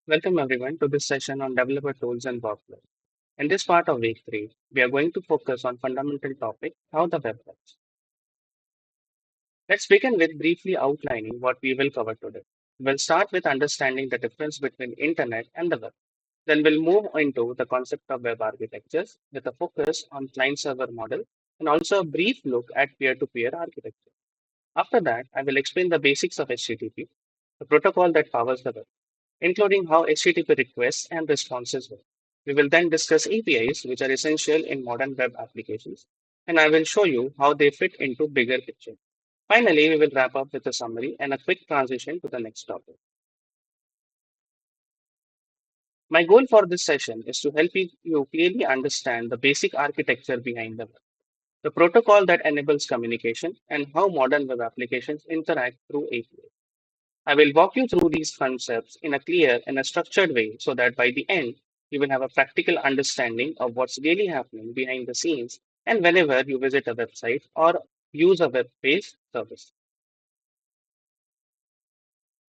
Welcome everyone to this session on developer tools and workflow. In this part of week 3, we are going to focus on fundamental topic, how the web works. Let's begin with briefly outlining what we will cover today. We'll start with understanding the difference between internet and the web. Then we'll move into the concept of web architectures with a focus on client-server model and also a brief look at peer-to-peer architecture. After that, I will explain the basics of HTTP, the protocol that powers the web, including how HTTP requests and responses work. We will then discuss APIs, which are essential in modern web applications, and I will show you how they fit into bigger picture. Finally, we will wrap up with a summary and a quick transition to the next topic. My goal for this session is to help you clearly understand the basic architecture behind the web, the protocol that enables communication, and how modern web applications interact through APIs. I will walk you through these concepts in a clear and a structured way so that by the end, you will have a practical understanding of what's really happening behind the scenes and whenever you visit a website or use a web-based service.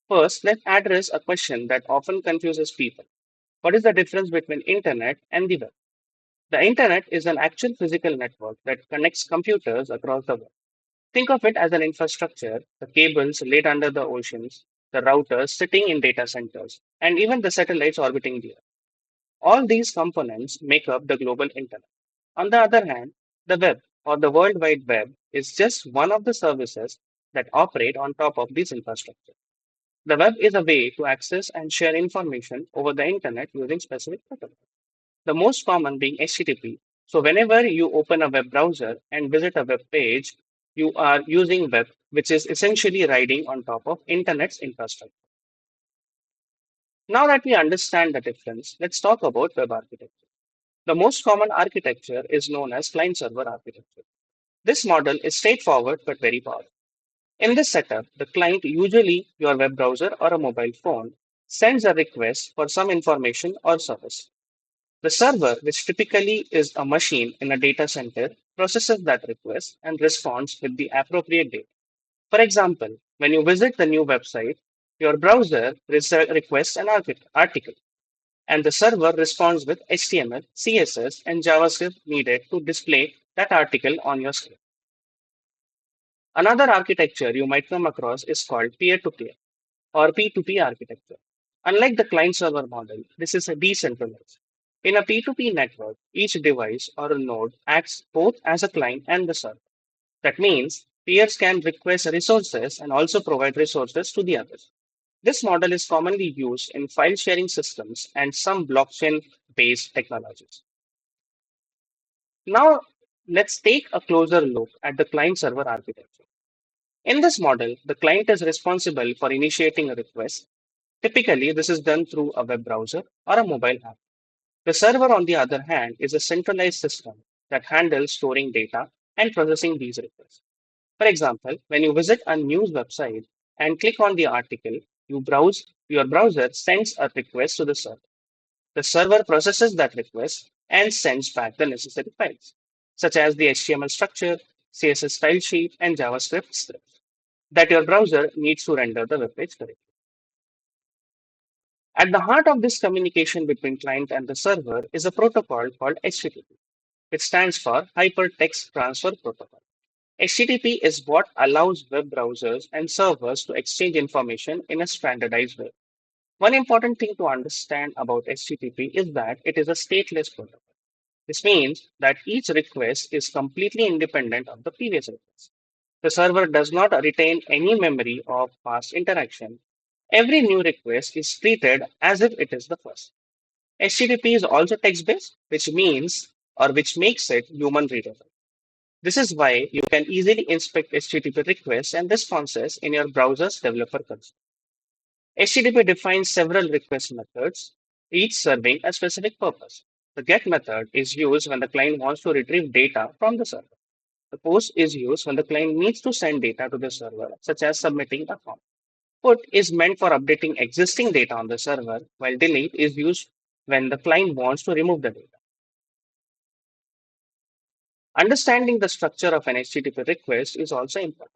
First, let's address a question that often confuses people. What is the difference between internet and the web? The internet is an actual physical network that connects computers across the world. Think of it as an infrastructure, the cables laid under the oceans, the routers sitting in data centers, and even the satellites orbiting the Earth. All these components make up the global internet. On the other hand, the web or the World Wide Web is just one of the services that operate on top of this infrastructure. The web is a way to access and share information over the internet using specific protocols. The most common being HTTP. So whenever you open a web browser and visit a web page, you are using web, which is essentially riding on top of internet's infrastructure. Now that we understand the difference, let's talk about web architecture. The most common architecture is known as client-server architecture. This model is straightforward but very powerful. In this setup, the client, usually your web browser or a mobile phone, sends a request for some information or service. The server, which typically is a machine in a data center, processes that request and responds with the appropriate data. For example, when you visit the new website, your browser requests an article, and the server responds with HTML, CSS, and JavaScript needed to display that article on your screen. Another architecture you might come across is called peer-to-peer or P2P architecture. Unlike the client-server model, this is a decentralized. In a P2P network, each device or a node acts both as a client and the server. That means peers can request resources and also provide resources to the others. This model is commonly used in file sharing systems and some blockchain based technologies. Now, let's take a closer look at the client server architecture. In this model, the client is responsible for initiating a request. Typically, this is done through a web browser or a mobile app. The server, on the other hand, is a centralized system that handles storing data and processing these requests. For example, when you visit a news website and click on the article, your browser sends a request to the server. The server processes that request and sends back the necessary files, such as the HTML structure, CSS style sheet, and JavaScript scripts that your browser needs to render the web page correctly. At the heart of this communication between client and the server is a protocol called HTTP, which stands for Hypertext Transfer Protocol. HTTP is what allows web browsers and servers to exchange information in a standardized way. One important thing to understand about HTTP is that it is a stateless protocol. This means that each request is completely independent of the previous request. The server does not retain any memory of past interaction. Every new request is treated as if it is the first. HTTP is also text-based, which makes it human readable. This is why you can easily inspect HTTP requests and responses in your browser's developer console. HTTP defines several request methods, each serving a specific purpose. The GET method is used when the client wants to retrieve data from the server. The POST is used when the client needs to send data to the server, such as submitting a form. PUT is meant for updating existing data on the server, while delete is used when the client wants to remove the data. Understanding the structure of an HTTP request is also important.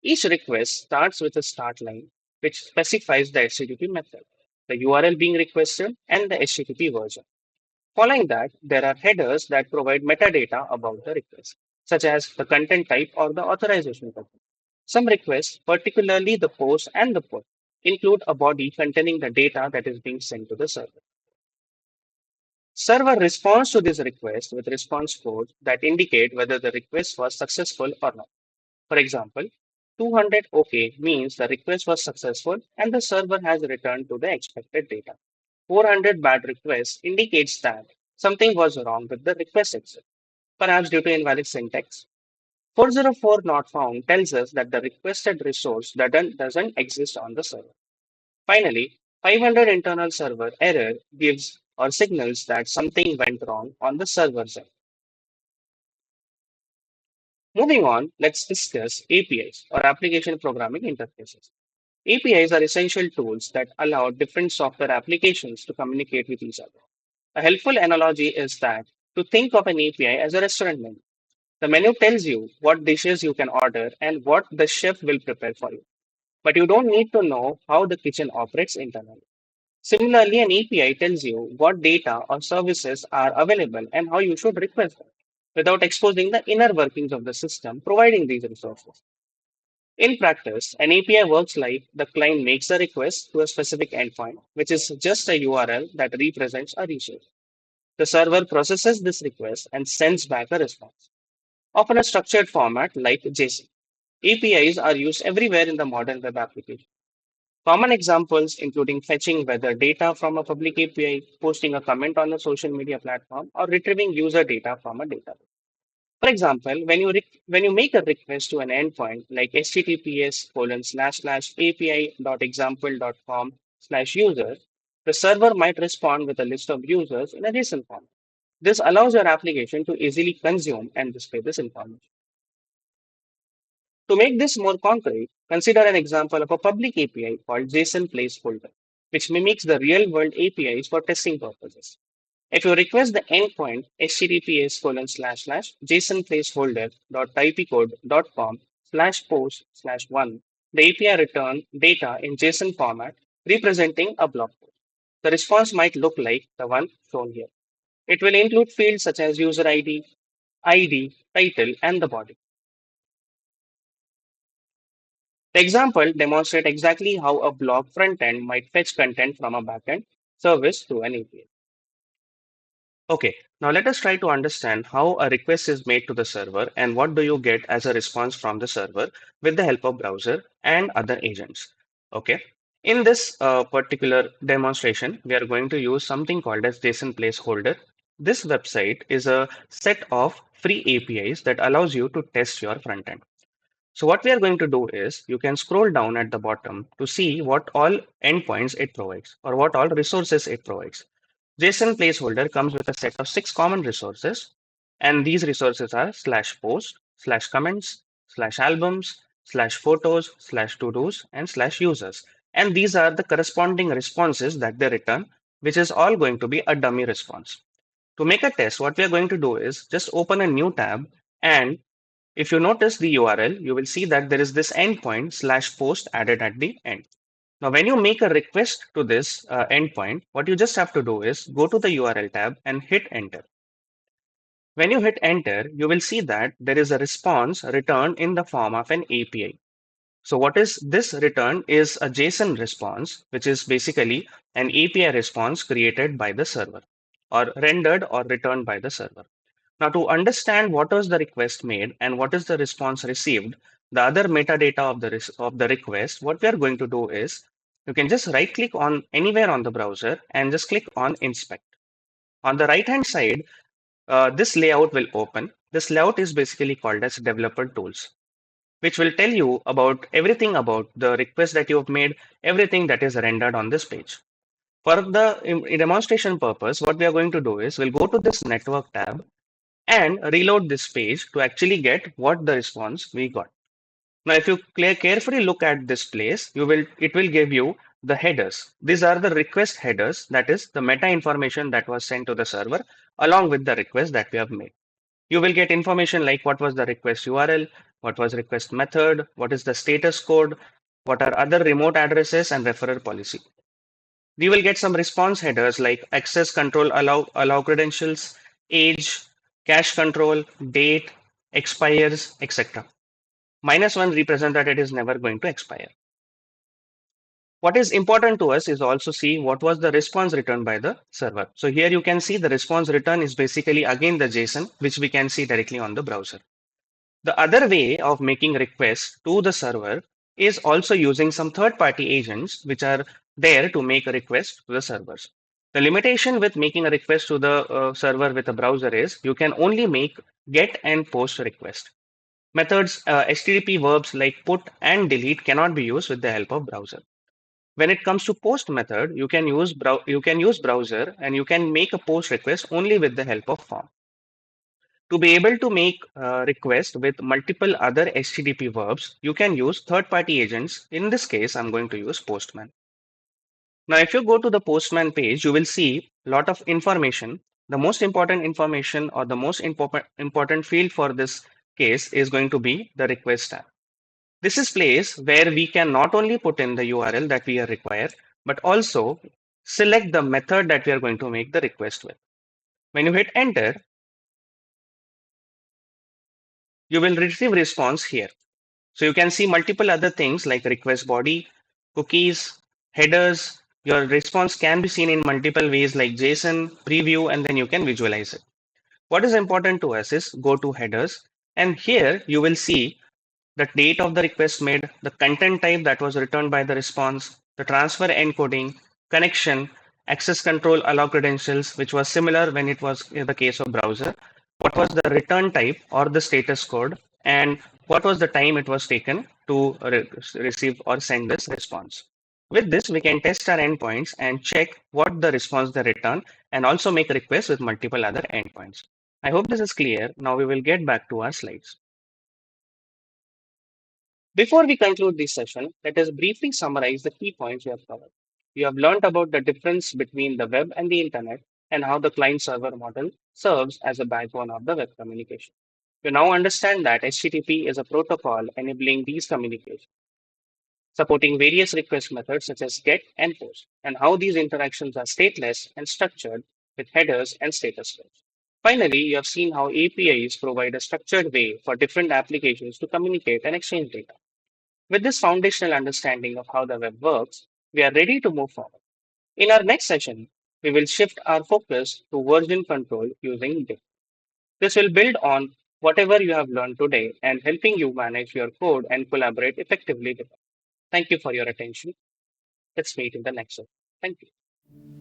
Each request starts with a start line, which specifies the HTTP method. the URL being requested, and the HTTP version. Following that, there are headers that provide metadata about the request, such as the content type or the authorization token. Some requests, particularly the post and the put, include a body containing the data that is being sent to the server. Server responds to this request with response code that indicate whether the request was successful or not. For example, 200 OK means the request was successful and the server has returned to the expected data. 400 bad requests indicates that something was wrong with the request itself, perhaps due to invalid syntax. 404 not found tells us that the requested resource doesn't exist on the server. Finally, 500 internal server error gives or signals that something went wrong on the server side. Moving on, let's discuss APIs or application programming interfaces. APIs are essential tools that allow different software applications to communicate with each other. A helpful analogy is that to think of an API as a restaurant menu. The menu tells you what dishes you can order and what the chef will prepare for you. But you don't need to know how the kitchen operates internally. Similarly, an API tells you what data or services are available and how you should request them without exposing the inner workings of the system providing these resources. In practice, an API works like the client makes a request to a specific endpoint, which is just a URL that represents a resource. The server processes this request and sends back a response, often a structured format like JSON. APIs are used everywhere in the modern web application. Common examples including fetching weather data from a public API, posting a comment on a social media platform, or retrieving user data from a database. For example, when you make a request to an endpoint like https api.example.com user, the server might respond with a list of users in a JSON form. This allows your application to easily consume and display this information. To make this more concrete, consider an example of a public API called JSON placeholder, which mimics the real world APIs for testing purposes. If you request the endpoint https:// JSON placeholder.ipcode.com post one, the API return data in JSON format representing a blog post. The response might look like the one shown here. It will include fields such as user ID, title, and the body. The example demonstrates exactly how a blog frontend might fetch content from a backend service to an API. Okay, now let us try to understand how a request is made to the server and what do you get as a response from the server with the help of browser and other agents. Okay, in this particular demonstration, we are going to use something called as JSON placeholder. This website is a set of free APIs that allows you to test your frontend. So what we are going to do is you can scroll down at the bottom to see what all endpoints it provides or what all resources it provides. JSON placeholder comes with a set of 6 common resources, and these resources are /post, /comments, /albums, /photos, /to-dos, and /users. And these are the corresponding responses that they return, which is all going to be a dummy response. To make a test, what we are going to do is just open a new tab, and if you notice the URL, you will see that there is this endpoint /post added at the end. Now, when you make a request to this endpoint, what you just have to do is go to the URL tab and hit enter. When you hit enter, you will see that there is a response returned in the form of an API. So what is this return is a JSON response, which is basically an API response created by the server or rendered or returned by the server. Now, to understand what was the request made and what is the response received, the other metadata of the request, what we are going to do is you can just right click on anywhere on the browser and just click on inspect. On the right hand side, this layout will open. This layout is basically called as developer tools, which will tell you about everything about the request that you have made, everything that is rendered on this page. For the demonstration purpose, what we are going to do is we'll go to this network tab and reload this page to actually get what the response we got. Now, if you carefully look at this place, it will give you the headers. These are the request headers, that is the meta information that was sent to the server along with the request that we have made. You will get information like what was the request URL, what was request method, what is the status code, what are other remote addresses and referrer policy. We will get some response headers like access control, allow credentials, age, cache control, date, expires, etc. -1 represents that it is never going to expire. What is important to us is also see what was the response returned by the server. So here you can see the response return is basically again the JSON, which we can see directly on the browser. The other way of making requests to the server is also using some third-party agents which are there to make a request to the servers. The limitation with making a request to the server with a browser is you can only make get and post request. Methods, HTTP verbs like put and delete cannot be used with the help of browser. When it comes to post method, you can use browser and you can make a post request only with the help of form. To be able to make request with multiple other HTTP verbs, you can use third-party agents. In this case, I'm going to use Postman. Now, if you go to the Postman page, you will see a lot of information. The most important information or the most important field for this case is going to be the request tab. This is place where we can not only put in the URL that we are required, but also select the method that we are going to make the request with. When you hit enter, you will receive response here. So you can see multiple other things like request body, cookies, headers. Your response can be seen in multiple ways like JSON, preview, and then you can visualize it. What is important to us is go to headers, and here you will see the date of the request made, the content type that was returned by the response, the transfer encoding, connection, access control, allow credentials, which was similar when it was in the case of browser, what was the return type or the status code, and what was the time it was taken to receive or send this response. With this, we can test our endpoints and check what the response they return and also make requests with multiple other endpoints. I hope this is clear. Now we will get back to our slides. Before we conclude this session, let us briefly summarize the key points we have covered. You have learned about the difference between the web and the internet and how the client-server model serves as a backbone of the web communication. You now understand that HTTP is a protocol enabling these communications, supporting various request methods such as GET and POST, and how these interactions are stateless and structured with headers and status codes. Finally, you have seen how APIs provide a structured way for different applications to communicate and exchange data. With this foundational understanding of how the web works, we are ready to move forward. In our next session, we will shift our focus to version control using Diploma. This will build on whatever you have learned today and helping you manage your code and collaborate effectively with it. Thank you for your attention. Let's meet in the next session. Thank you.